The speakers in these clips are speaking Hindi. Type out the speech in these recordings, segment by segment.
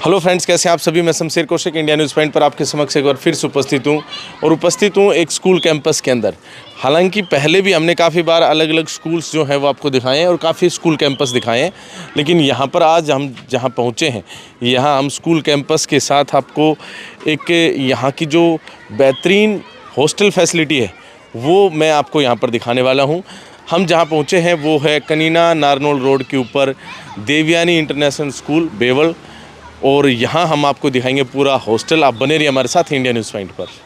हेलो फ्रेंड्स, कैसे हैं आप सभी। मैं Shamsher Kaushik India news point पर आपके समक्ष एक बार फिर से उपस्थित हूं और उपस्थित हूं एक स्कूल कैंपस के अंदर। हालांकि पहले भी हमने काफ़ी बार अलग अलग स्कूल्स जो हैं वो आपको दिखाए हैं और काफ़ी स्कूल कैंपस दिखाए हैं, लेकिन यहां पर आज हम जहां पहुंचे हैं, यहां हम स्कूल कैंपस के साथ आपको एक यहां की जो बेहतरीन हॉस्टल फैसिलिटी है वो मैं आपको यहाँ पर दिखाने वाला हूँ। हम जहाँ पहुँचे हैं वो है कनीना नारनौल रोड के ऊपर देवयानी इंटरनेशनल स्कूल बेवल, और यहाँ हम आपको दिखाएंगे पूरा हॉस्टल। आप बने रहिए हमारे साथ इंडिया न्यूज़ पॉइंट पर।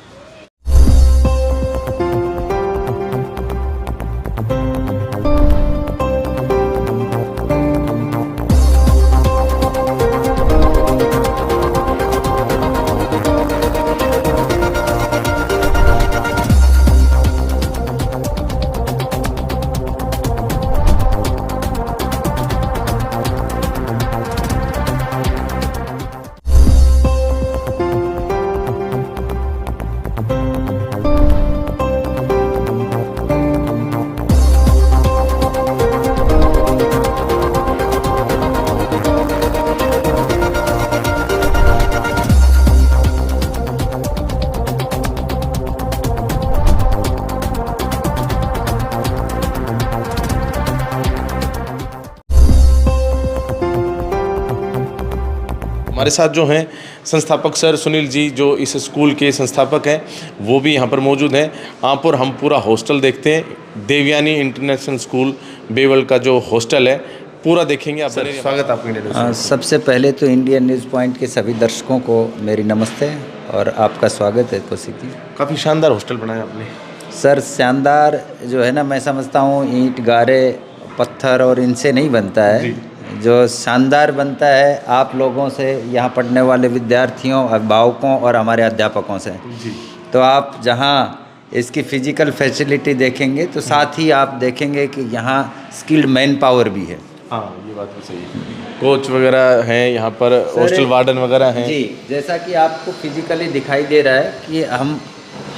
हमारे साथ जो हैं संस्थापक सर सुनील जी, जो इस स्कूल के संस्थापक हैं, वो भी यहाँ पर मौजूद हैं। आप और हम पूरा हॉस्टल देखते हैं। देवयानी इंटरनेशनल स्कूल बेवल का जो हॉस्टल है पूरा देखेंगे। आप सर, स्वागत आपका इंडियन न्यूज़। सबसे पहले तो इंडियन न्यूज़ पॉइंट के सभी दर्शकों को मेरी नमस्ते और आपका स्वागत है कौशिक जी। काफ़ी शानदार हॉस्टल बनाया आपने। सर शानदार जो है ना, मैं समझता हूँ ईंट गारे पत्थर और इनसे नहीं बनता है। जो शानदार बनता है आप लोगों से, यहाँ पढ़ने वाले विद्यार्थियों, अभिभावकों और हमारे अध्यापकों से जी। तो आप जहाँ इसकी फ़िज़िकल फैसिलिटी देखेंगे तो साथ ही आप देखेंगे कि यहाँ स्किल्ड मैन पावर भी है। हाँ, ये बात तो सही है। कोच वगैरह हैं यहाँ पर, हॉस्टल वार्डन वगैरह हैं। जी, जैसा कि आपको फिजिकली दिखाई दे रहा है कि हम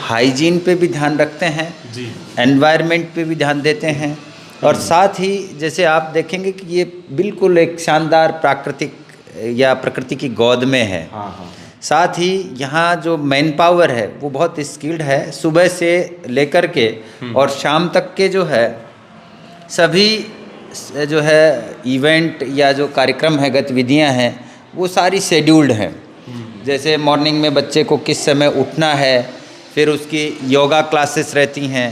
हाइजीन पे भी ध्यान रखते हैं जी, एनवायरनमेंट पे भी ध्यान देते हैं, और साथ ही जैसे आप देखेंगे कि ये बिल्कुल एक शानदार प्राकृतिक या प्रकृति की गोद में है। हाँ। साथ ही यहाँ जो मैन पावर है वो बहुत स्किल्ड है। सुबह से लेकर के और शाम तक के जो है सभी जो है इवेंट या जो कार्यक्रम है, गतिविधियाँ हैं, वो सारी शेड्यूल्ड हैं। जैसे मॉर्निंग में बच्चे को किस समय उठना है, फिर उसकी योगा क्लासेस रहती हैं।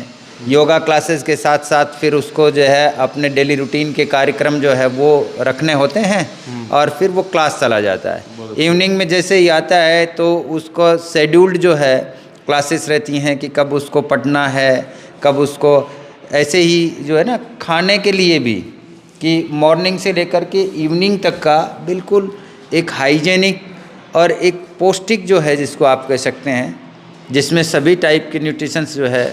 योगा क्लासेस के साथ साथ फिर उसको जो है अपने डेली रूटीन के कार्यक्रम जो है वो रखने होते हैं और फिर वो क्लास चला जाता है। इवनिंग में जैसे ही आता है तो उसको शेड्यूल्ड जो है क्लासेस रहती हैं कि कब उसको पढ़ना है, कब उसको ऐसे ही जो है ना खाने के लिए भी, कि मॉर्निंग से लेकर के इवनिंग तक का बिल्कुल एक हाइजेनिक और एक पौष्टिक जो है जिसको आप कह सकते हैं, जिसमें सभी टाइप के न्यूट्रिशंस जो है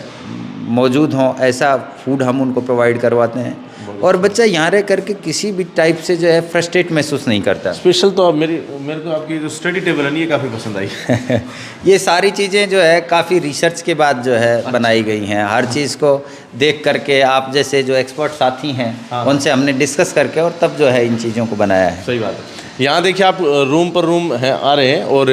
मौजूद हों, ऐसा फूड हम उनको प्रोवाइड करवाते हैं। और बच्चा यहाँ रह करके किसी भी टाइप से जो है फ्रस्ट्रेट महसूस नहीं करता। स्पेशल तो अब मेरे को आपकी जो स्टडी टेबल है ये काफ़ी पसंद आई। ये सारी चीज़ें जो है काफ़ी रिसर्च के बाद जो है बनाई गई हैं। हर चीज़ को देख करके आप जैसे जो एक्सपर्ट साथी हैं उनसे हमने डिस्कस करके और तब जो है इन चीज़ों को बनाया है। सही बात है। यहाँ देखिए आप रूम पर रूम हैं आ रहे हैं, और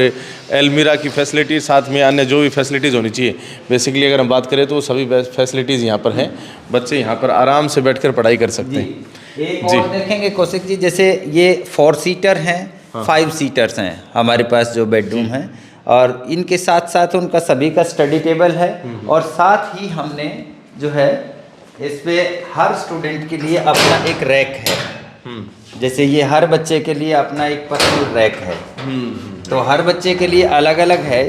एलमीरा की फैसिलिटी, साथ में अन्य जो भी फैसिलिटीज़ होनी चाहिए, बेसिकली अगर हम बात करें तो सभी फैसिलिटीज़ यहाँ पर हैं। बच्चे यहाँ पर आराम से बैठकर पढ़ाई कर सकते हैं। एक और देखेंगे कौशिक जी, जैसे ये 4 सीटर हैं, 5 सीटर्स हैं हमारे पास जो बेडरूम हैं, और इनके साथ साथ उनका सभी का स्टडी टेबल है। और साथ ही हमने जो है इस पे हर स्टूडेंट के लिए अपना एक रैक है। जैसे ये हर बच्चे के लिए अपना एक पर्सनल रैक है, तो हर बच्चे के लिए अलग अलग है।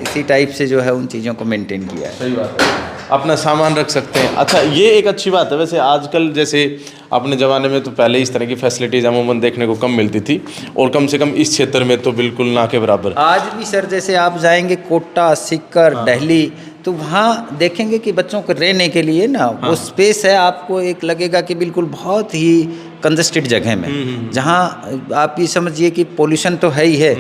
इसी टाइप से जो है उन चीज़ों को मेंटेन किया है। सही बात है, अपना सामान रख सकते हैं। अच्छा, ये एक अच्छी बात है। वैसे आजकल जैसे अपने ज़माने में तो पहले इस तरह की फैसिलिटीज़ अमूमन देखने को कम मिलती थी, और कम से कम इस क्षेत्र में तो बिल्कुल ना के बराबर। आज भी सर जैसे आप जाएंगे कोटा, सीकर, दिल्ली, तो वहाँ देखेंगे कि बच्चों को रहने के लिए ना वो स्पेस है। आपको एक लगेगा कि बिल्कुल बहुत ही कंजस्टेड जगह में, जहाँ आप ये समझिए कि पोल्यूशन तो है ही है,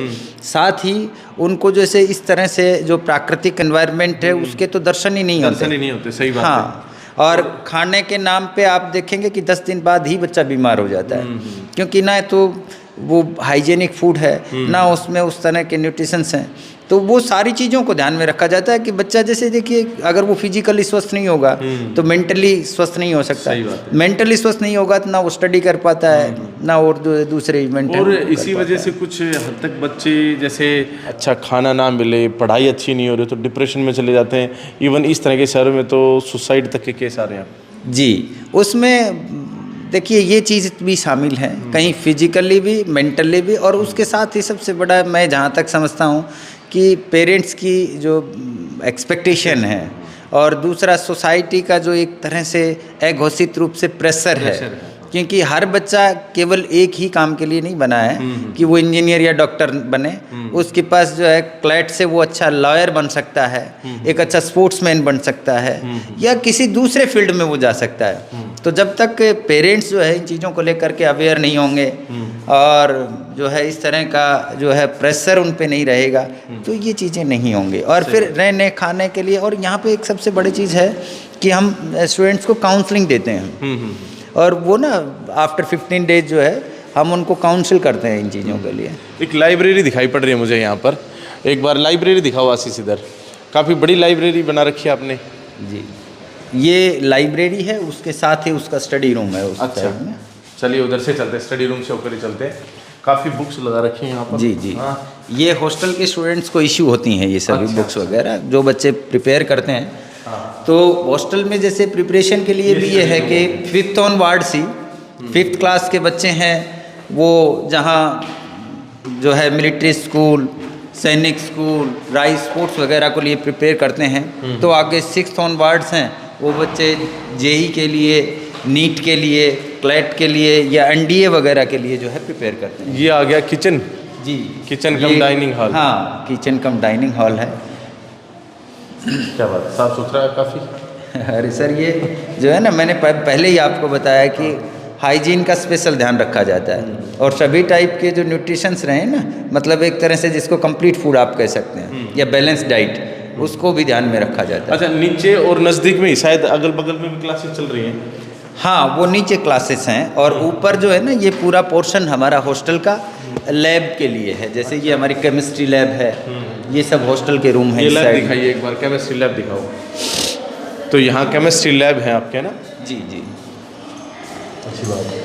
साथ ही उनको जैसे इस तरह से जो प्राकृतिक एनवायरनमेंट है उसके तो दर्शन ही नहीं होते। सही बात है। हाँ, और खाने के नाम पे आप देखेंगे कि 10 दिन बाद ही बच्चा बीमार हो जाता है, क्योंकि ना तो वो हाइजेनिक फूड है, ना उसमें उस तरह के न्यूट्रिशंस हैं। तो वो सारी चीज़ों को ध्यान में रखा जाता है कि बच्चा, जैसे देखिए, अगर वो फिजिकली स्वस्थ नहीं होगा तो मेंटली स्वस्थ नहीं हो सकता। मेंटली स्वस्थ नहीं होगा तो ना वो स्टडी कर पाता है, ना और दूसरे इवेंट। और इसी वजह से कुछ हद तक बच्चे, जैसे अच्छा खाना ना मिले, पढ़ाई अच्छी नहीं हो रही तो डिप्रेशन में चले जाते हैं। इवन इस तरह के शहरों में तो सुसाइड तक के केस आ रहे हैं। जी, उसमें देखिए ये चीज़ भी शामिल है, कहीं फिजिकली भी, मेंटली भी, और उसके साथ ही सबसे बड़ा मैं जहाँ तक समझता हूँ कि पेरेंट्स की जो एक्सपेक्टेशन है, और दूसरा सोसाइटी का जो एक तरह से अघोषित रूप से प्रेशर है, क्योंकि हर बच्चा केवल एक ही काम के लिए नहीं बना है कि वो इंजीनियर या डॉक्टर बने। उसके पास जो है क्लैट से वो अच्छा लॉयर बन सकता है, एक अच्छा स्पोर्ट्समैन बन सकता है, या किसी दूसरे फील्ड में वो जा सकता है। तो जब तक पेरेंट्स जो है इन चीज़ों को लेकर के अवेयर नहीं होंगे और जो है इस तरह का जो है प्रेशर उन पे नहीं रहेगा, तो ये चीज़ें नहीं होंगी। और फिर रहने खाने के लिए, और यहाँ पे एक सबसे बड़ी चीज़ है कि हम स्टूडेंट्स को काउंसलिंग देते हैं, और वो ना आफ्टर 15 डेज जो है हम उनको काउंसिल करते हैं इन चीज़ों के लिए। एक लाइब्रेरी दिखाई पड़ रही है मुझे यहाँ पर, एक बार लाइब्रेरी दिखाओ आशीष इधर। काफ़ी बड़ी लाइब्रेरी बना रखी है आपने। जी, ये लाइब्रेरी है, उसके साथ ही उसका स्टडी रूम है उस साइड में। चलिए उधर से चलते हैं, स्टडी रूम से होकर ही चलते हैं। काफ़ी बुक्स लगा रखी हैं यहाँ पर। जी जी, ये हॉस्टल के स्टूडेंट्स को इशू होती हैं ये सभी बुक्स वगैरह, जो बच्चे प्रिपेयर करते हैं। तो हॉस्टल में जैसे प्रिपरेशन के लिए भी ये है कि 5th ऑनवर्ड्स ही 5th क्लास के बच्चे हैं, वो जहाँ जो है मिलिट्री स्कूल, सैनिक स्कूल, राइस स्पोर्ट्स वगैरह को लिए प्रिपेयर करते हैं। तो आगे 6th ऑनवर्ड्स हैं, वो बच्चे जेई के लिए, नीट के लिए, क्लैट के लिए या एनडीए वगैरह के लिए जो है प्रिपेयर करते हैं। ये आ गया किचन। जी, किचन कम डाइनिंग हॉल। हाँ, किचन कम डाइनिंग हॉल है। क्या बात, साफ सुथरा है काफ़ी। अरे सर, ये जो है ना, मैंने पहले ही आपको बताया कि हाइजीन का स्पेशल ध्यान रखा जाता है, और सभी टाइप के जो न्यूट्रिशंस रहे ना, मतलब एक तरह से जिसको कंप्लीट फूड आप कह सकते हैं, या बैलेंस डाइट, उसको भी ध्यान में रखा जाता है। अच्छा, नीचे और नज़दीक में ही शायद अगल बगल में भी क्लासेस चल रही हैं। हाँ, वो नीचे क्लासेस हैं, और ऊपर जो है ना, ये पूरा पोर्शन हमारा हॉस्टल का लैब के लिए है। जैसे ये हमारी केमिस्ट्री लैब है, ये सब हॉस्टल के रूम है। ये लैब दिखाइए एक बार, केमिस्ट्री लैब दिखाओ। तो यहाँ केमिस्ट्री लैब है आपके ना? जी जी, अच्छी बात है।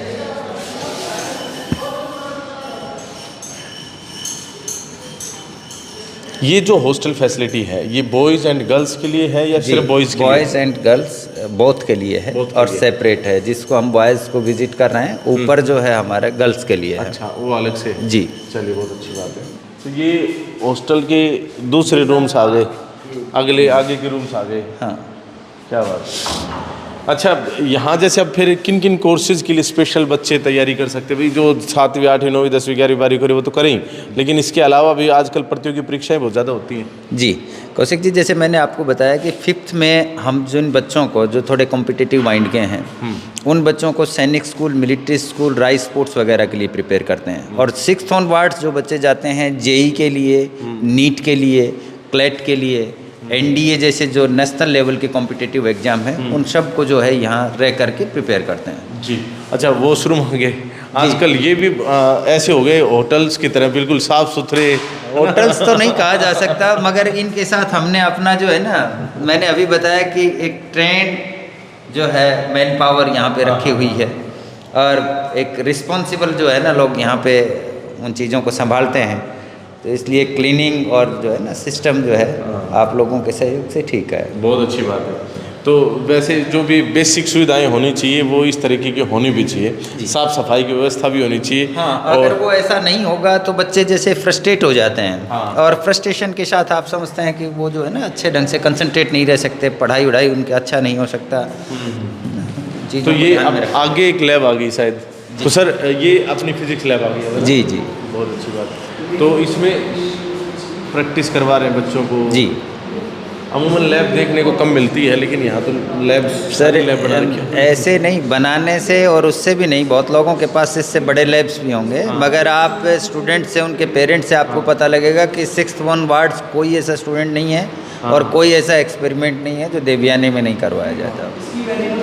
ये जो हॉस्टल फैसिलिटी है, ये बॉयज़ एंड गर्ल्स के लिए है या सिर्फ बॉयज़ के लिए? बॉयज़ एंड गर्ल्स बोथ के लिए है, और सेपरेट है। जिसको हम बॉयज़ को विजिट कर रहे हैं, ऊपर जो है हमारे गर्ल्स के लिए है। अच्छा, वो अलग से। जी, चलिए, बहुत अच्छी बात है। तो ये हॉस्टल के दूसरे रूम्स आ गए, आगे के रूम्स आ गए। हाँ, क्या बात है। अच्छा, यहाँ जैसे अब फिर किन किन कोर्सेज़ के लिए स्पेशल बच्चे तैयारी कर सकते हैं? भाई जो 7वीं 8वीं 9वीं 10वीं 11वीं 12वीं करे वो तो करें, लेकिन इसके अलावा भी आजकल प्रतियोगी परीक्षाएं बहुत ज़्यादा होती हैं। जी कौशिक जी, जैसे मैंने आपको बताया कि 5th में हम जिन बच्चों को जो थोड़े कॉम्पिटिटिव माइंड के हैं, उन बच्चों को सैनिक school, military school, rice sports वगैरह के लिए प्रिपेयर करते हैं। और 6th ऑनवर्ड्स जो बच्चे जाते हैं जेई के लिए, नीट के लिए, क्लैट के लिए, एनडीए जैसे जो नेशनल लेवल के कॉम्पिटिटिव एग्जाम हैं, उन सब को जो है यहाँ रह करके प्रिपेयर करते हैं। जी, अच्छा, वॉशरूम होंगे आजकल ये भी ऐसे हो गए होटल्स की तरह, बिल्कुल साफ़ सुथरे। होटल्स तो नहीं कहा जा सकता, मगर इनके साथ हमने अपना जो है ना, मैंने अभी बताया कि एक ट्रेंड जो है मैन पावर यहाँ पे रखी हुई है, और एक रिस्पॉन्सिबल जो है ना लोग यहाँ पे उन चीज़ों को संभालते हैं। तो इसलिए क्लीनिंग और जो है ना सिस्टम जो है आप लोगों के सहयोग से ठीक है। बहुत अच्छी बात है। तो वैसे जो भी बेसिक सुविधाएं होनी चाहिए वो इस तरीके की होनी भी चाहिए, साफ सफाई की व्यवस्था भी होनी चाहिए। हाँ, अगर वो ऐसा नहीं होगा तो बच्चे जैसे फ्रस्ट्रेट हो जाते हैं। हाँ। और फ्रस्ट्रेशन के साथ आप समझते हैं कि वो जो है ना अच्छे ढंग से कंसंट्रेट नहीं रह सकते, पढ़ाई वढ़ाई उनके अच्छा नहीं हो सकता। तो ये अब आगे एक लैब आ गई शायद, तो सर ये अपनी फिजिक्स लैब आ गई है। जी जी, बहुत अच्छी बात है। तो इसमें प्रैक्टिस करवा रहे हैं बच्चों को। जी, अमूमन लैब देखने को कम मिलती है, लेकिन यहाँ तो लैब, सर लैब बना रखी है। ऐसे नहीं बनाने से और उससे भी नहीं, बहुत लोगों के पास इससे बड़े लैब्स भी होंगे। हाँ। मगर आप स्टूडेंट से, उनके पेरेंट्स से आपको पता लगेगा कि 6th ऑनवर्ड्स कोई ऐसा स्टूडेंट नहीं है। हाँ। और कोई ऐसा एक्सपेरिमेंट नहीं है जो देवयानी में नहीं करवाया जाता।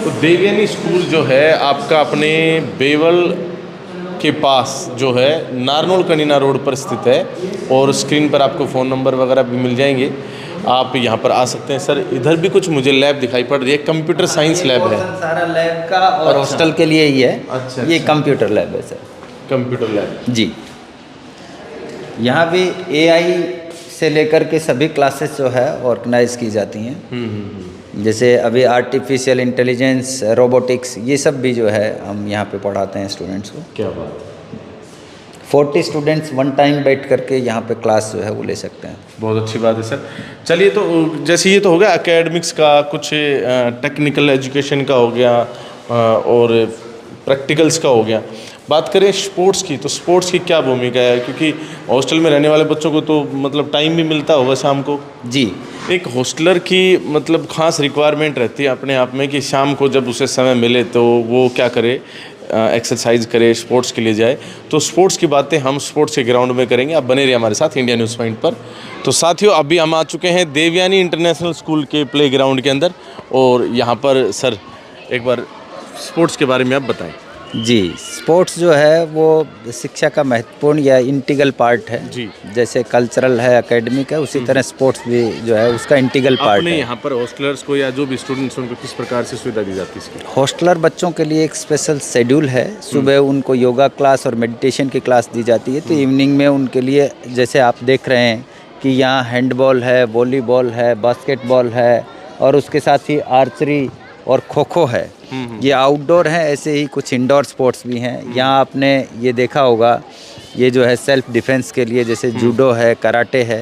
तो देवयानी स्कूल जो है आपका अपने बेवल के पास जो है नारनौल कनीना रोड पर स्थित है और स्क्रीन पर आपको फ़ोन नंबर वगैरह भी मिल जाएंगे, आप यहाँ पर आ सकते हैं। सर इधर भी कुछ मुझे लैब दिखाई पड़ रही है, कंप्यूटर साइंस लैब है। सारा लैब का और हॉस्टल के लिए ही है। अच्छा, ये कंप्यूटर लैब है सर। कंप्यूटर लैब जी, यहाँ भी एआई से लेकर के सभी क्लासेस जो है ऑर्गेनाइज की जाती हैं। जैसे अभी आर्टिफिशियल इंटेलिजेंस, रोबोटिक्स, ये सब भी जो है हम यहाँ पे पढ़ाते हैं स्टूडेंट्स को। क्या बात है। 40 स्टूडेंट्स वन टाइम बैठ करके यहाँ पे क्लास जो है वो ले सकते हैं। बहुत अच्छी बात है सर। चलिए, तो जैसे ये तो हो गया एकेडमिक्स का, कुछ टेक्निकल एजुकेशन का हो गया और प्रैक्टिकल्स का हो गया। बात करें स्पोर्ट्स की, तो स्पोर्ट्स की क्या भूमिका है, क्योंकि हॉस्टल में रहने वाले बच्चों को तो मतलब टाइम भी मिलता होगा शाम को। जी, एक हॉस्टलर की मतलब खास रिक्वायरमेंट रहती है अपने आप में कि शाम को जब उसे समय मिले तो वो क्या करे, एक्सरसाइज करे, स्पोर्ट्स के लिए जाए। तो स्पोर्ट्स की बातें हम स्पोर्ट्स के ग्राउंड में करेंगे। आप बने रहिए हमारे साथ इंडिया न्यूज़ पॉइंट पर। तो साथियों, अभी हम आ चुके हैं देवयानी इंटरनेशनल स्कूल के प्ले ग्राउंड के अंदर और यहाँ पर सर एक बार स्पोर्ट्स के बारे में आप बताएं। जी, स्पोर्ट्स जो है वो शिक्षा का महत्वपूर्ण या इंटीग्रल पार्ट है। जी, जैसे कल्चरल है, एकेडमिक है, उसी तरह स्पोर्ट्स भी जो है उसका इंटीग्रल पार्ट आपने है। यहाँ पर हॉस्टलर्स को या जो भी स्टूडेंट्स उनको किस प्रकार से सुविधा दी जाती है इसकी? हॉस्टलर बच्चों के लिए एक स्पेशल शेड्यूल है। सुबह उनको योगा क्लास और मेडिटेशन की क्लास दी जाती है। तो इवनिंग में उनके लिए, जैसे आप देख रहे हैं कि यहाँ हैंडबॉल है, वॉलीबॉल है, बास्केटबॉल है और उसके साथ ही आर्चरी और खो खो है। ये आउटडोर हैं। ऐसे ही कुछ इंडोर स्पोर्ट्स भी हैं। यहाँ आपने ये देखा होगा, ये जो है सेल्फ डिफेंस के लिए जैसे जूडो है, कराटे है।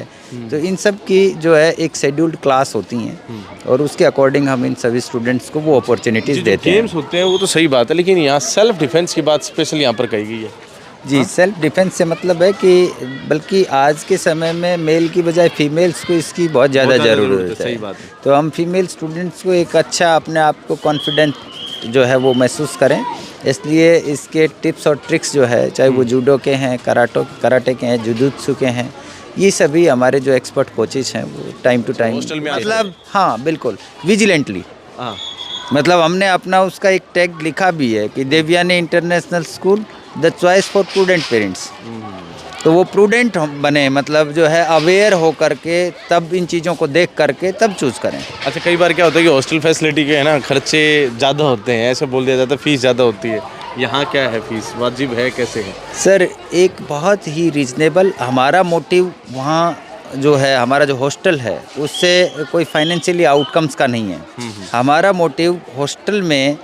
तो इन सब की जो है एक शेड्यूल्ड क्लास होती हैं और उसके अकॉर्डिंग हम इन सभी स्टूडेंट्स को वो अपॉर्चुनिटीज़ देते हैं। गेम्स होते हैं वो तो सही बात है, लेकिन यहाँ सेल्फ डिफेंस की बात स्पेशल यहाँ पर कही गई है। जी, सेल्फ डिफेंस से मतलब है कि बल्कि आज के समय में मेल की बजाय फीमेल्स को इसकी बहुत ज़्यादा ज़रूरत है। सही बात है। तो हम फीमेल स्टूडेंट्स को एक अच्छा अपने आप को कॉन्फिडेंट जो है वो महसूस करें, इसलिए इसके टिप्स और ट्रिक्स जो है, चाहे वो जूडो के हैं, कराटे के हैं, जुजुत्सु के हैं, ये सभी हमारे जो एक्सपर्ट कोचेज हैं वो टाइम टू टाइम, हॉस्टल में मतलब हाँ बिल्कुल विजिलेंटली, हाँ, मतलब हमने अपना उसका एक टैग लिखा भी है कि Devyani international school the choice for prudent parents. तो वो प्रूडेंट बने, मतलब जो है अवेयर हो करके तब इन चीज़ों को देख करके तब चूज़ करें। अच्छा, कई बार क्या होता है कि हॉस्टल फैसिलिटी के है ना खर्चे ज़्यादा होते हैं, ऐसे बोल दिया जाता है फीस ज़्यादा होती है। यहाँ क्या है, फीस वाजिब है, कैसे है? सर एक बहुत ही रीजनेबल, हमारा मोटिव वहाँ जो है, हमारा जो हॉस्टल है उससे कोई फाइनेंशियली आउटकम्स का नहीं है। हमारा मोटिव हॉस्टल में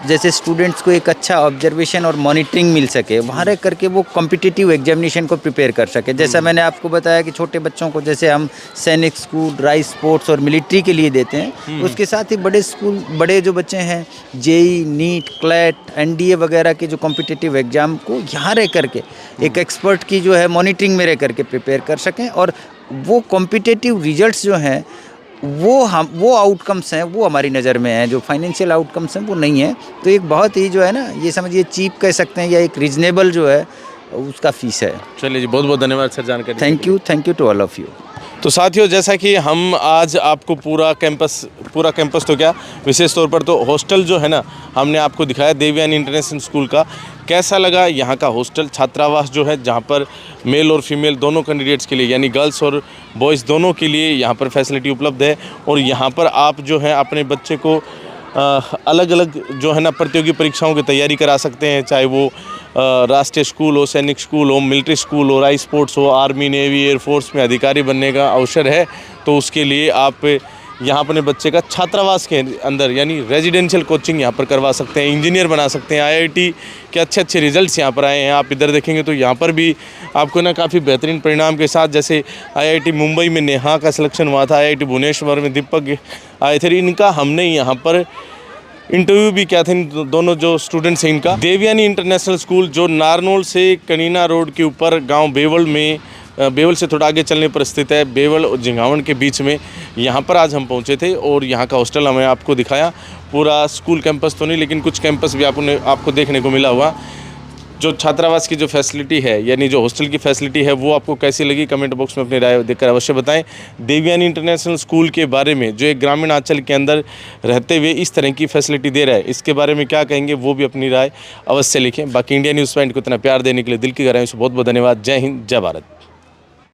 जैसे स्टूडेंट्स को एक अच्छा ऑब्जर्वेशन और मॉनिटरिंग मिल सके, वहाँ रह करके वो कॉम्पिटिटिव एग्जामिनेशन को प्रिपेयर कर सके। जैसा मैंने आपको बताया कि छोटे बच्चों को जैसे हम सैनिक स्कूल, राइस स्पोर्ट्स और मिलिट्री के लिए देते हैं, उसके साथ ही बड़े स्कूल, बड़े जो बच्चे हैं जेई, नीट, क्लैट, एनडीए वगैरह के जो कॉम्पिटिटिव एग्ज़ाम को यहाँ रह करके एक एक्सपर्ट की जो है मॉनिटरिंग में रह करके प्रिपेयर कर सकें और वो कॉम्पिटिटिव रिजल्ट्स जो हैं वो आउटकम्स हैं वो हमारी नज़र में हैं, जो फाइनेंशियल आउटकम्स हैं वो नहीं है। तो एक बहुत ही जो है ना, ये समझिए चीप कह सकते हैं या एक रीजनेबल जो है उसका फीस है। चलिए जी, बहुत बहुत धन्यवाद सर जानकारी। Thank you to all of you. तो साथियों, जैसा कि हम आज आपको पूरा कैंपस तो क्या, विशेष तौर पर तो हॉस्टल जो है ना हमने आपको दिखाया देवयानी इंटरनेशनल स्कूल का। कैसा लगा यहाँ का हॉस्टल छात्रावास जो है, जहाँ पर मेल और फीमेल दोनों कैंडिडेट्स के लिए यानी गर्ल्स और बॉयज़ दोनों के लिए यहाँ पर फैसिलिटी उपलब्ध है और यहाँ पर आप जो है अपने बच्चे को अलग अलग जो है ना प्रतियोगी परीक्षाओं की तैयारी करा सकते हैं, चाहे वो राष्ट्रीय स्कूल हो, सैनिक स्कूल हो, मिलिट्री स्कूल हो, राइस स्पोर्ट्स हो, आर्मी, नेवी, एयरफोर्स में अधिकारी बनने का अवसर है। तो उसके लिए आप यहाँ अपने बच्चे का छात्रावास के अंदर यानी रेजिडेंशियल कोचिंग यहाँ पर करवा सकते हैं, इंजीनियर बना सकते हैं। आईआईटी के अच्छे रिजल्ट्स यहाँ पर आए हैं। आप इधर देखेंगे तो यहाँ पर भी आपको ना काफ़ी बेहतरीन परिणाम के साथ, जैसे आईआईटी मुंबई में नेहा का सिलेक्शन हुआ था, आईआईटी भुवनेश्वर में दीपक आए थे, इनका हमने यहाँ पर इंटरव्यू भी किया था। इन दोनों जो स्टूडेंट्स हैं इनका। देवयानी इंटरनेशनल स्कूल जो नारनौल से कनीना रोड के ऊपर गांव बेवल में, बेवल से थोड़ा आगे चलने पर स्थित है, बेवल और झिंगावन के बीच में, यहाँ पर आज हम पहुँचे थे और यहाँ का हॉस्टल हमें आपको दिखाया। पूरा स्कूल कैंपस तो नहीं, लेकिन कुछ कैंपस भी आपको देखने को मिला हुआ। जो छात्रावास की जो फैसिलिटी है यानी जो हॉस्टल की फैसिलिटी है वो आपको कैसी लगी, कमेंट बॉक्स में अपनी राय देकर अवश्य बताएं। देवयानी इंटरनेशनल स्कूल के बारे में जो एक ग्रामीण अंचल के अंदर रहते हुए इस तरह की फैसिलिटी दे रहा है, इसके बारे में क्या कहेंगे वो भी अपनी राय अवश्य लिखें। बाकी इंडिया न्यूज़ पॉइंट को इतना प्यार देने के लिए दिल की गहराइयों से बहुत बहुत धन्यवाद। जय हिंद, जय भारत।